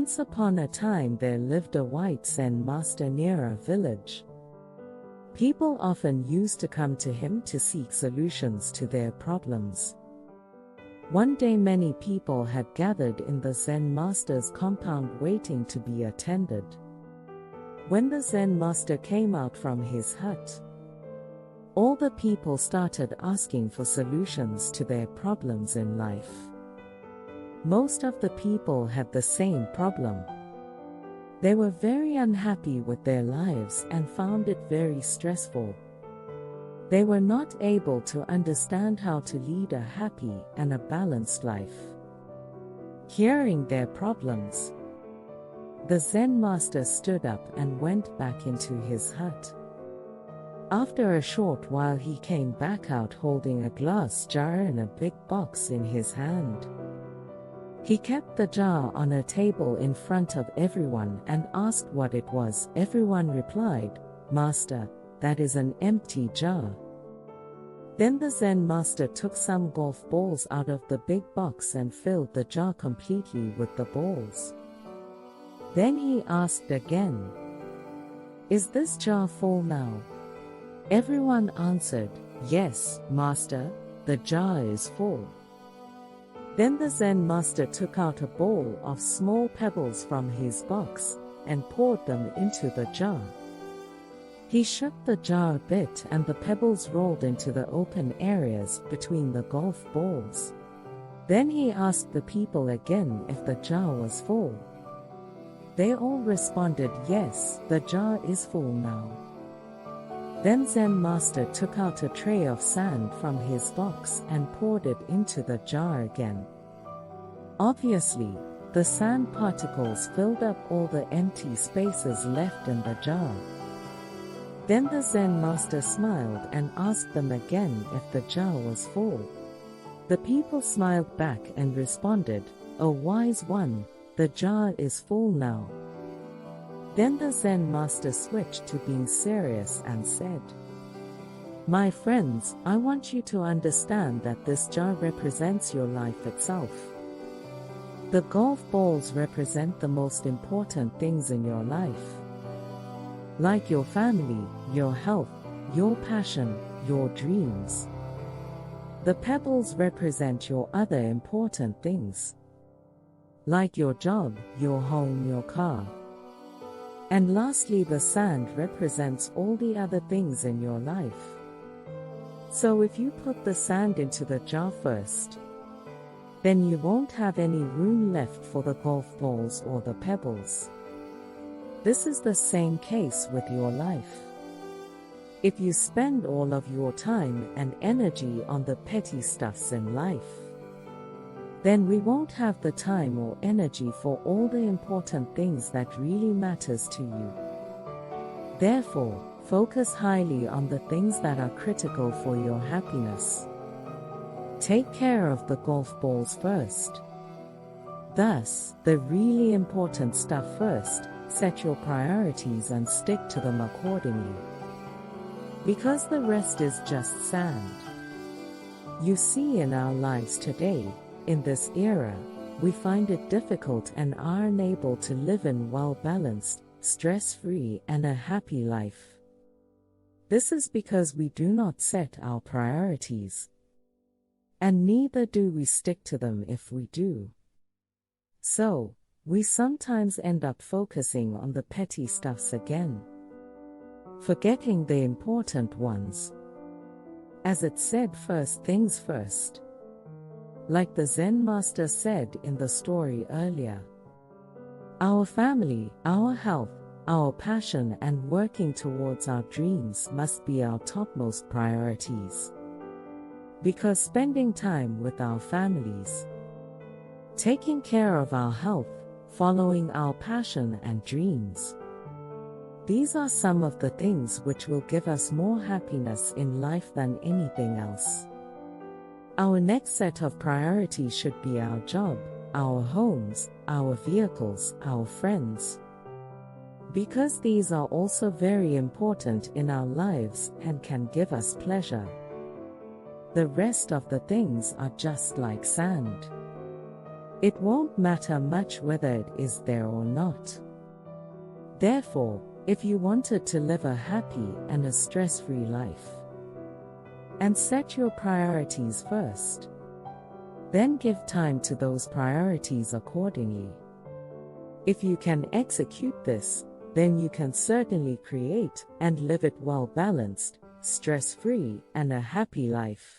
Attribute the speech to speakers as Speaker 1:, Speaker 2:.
Speaker 1: Once upon a time there lived a white Zen master near a village. People often used to come to him to seek solutions to their problems. One day many people had gathered in the Zen master's compound waiting to be attended. When the Zen master came out from his hut, all the people started asking for solutions to their problems in life. Most of the people had the same problem. They were very unhappy with their lives and found it very stressful. They were not able to understand how to lead a happy and a balanced life. Hearing their problems, the Zen master stood up and went back into his hut. After a short while he came back out holding a glass jar and a big box in his hand. He kept the jar on a table in front of everyone and asked what it was. Everyone replied, "Master, that is an empty jar." Then the Zen master took some golf balls out of the big box and filled the jar completely with the balls. Then he asked again, "Is this jar full now?" Everyone answered, "Yes, Master, the jar is full." Then the Zen master took out a bowl of small pebbles from his box and poured them into the jar. He shook the jar a bit and the pebbles rolled into the open areas between the golf balls. Then he asked the people again if the jar was full. They all responded, "Yes, the jar is full now." Then Zen master took out a tray of sand from his box and poured it into the jar again. Obviously, the sand particles filled up all the empty spaces left in the jar. Then the Zen master smiled and asked them again if the jar was full. The people smiled back and responded, "O wise one, the jar is full now." Then the Zen master switched to being serious and said, "My friends, I want you to understand that this jar represents your life itself. The golf balls represent the most important things in your life, like your family, your health, your passion, your dreams. The pebbles represent your other important things, like your job, your home, your car. And lastly, the sand represents all the other things in your life. So if you put the sand into the jar first, then you won't have any room left for the golf balls or the pebbles. This is the same case with your life. If you spend all of your time and energy on the petty stuffs in life, then we won't have the time or energy for all the important things that really matters to you. Therefore, focus highly on the things that are critical for your happiness. Take care of the golf balls first. Thus, the really important stuff first, set your priorities and stick to them accordingly. Because the rest is just sand. You see, in our lives today, in this era, we find it difficult and are unable to live in well-balanced, stress-free and a happy life. This is because we do not set our priorities. And neither do we stick to them if we do. So, we sometimes end up focusing on the petty stuffs again, forgetting the important ones. As it said, first things first. Like the Zen master said in the story earlier, our family, our health, our passion and working towards our dreams must be our topmost priorities. Because spending time with our families, taking care of our health, following our passion and dreams, these are some of the things which will give us more happiness in life than anything else. Our next set of priorities should be our job, our homes, our vehicles, our friends. Because these are also very important in our lives and can give us pleasure. The rest of the things are just like sand. It won't matter much whether it is there or not. Therefore, if you wanted to live a happy and a stress-free life, and set your priorities first, then give time to those priorities accordingly. If you can execute this, then you can certainly create and live it well-balanced, stress-free, and a happy life.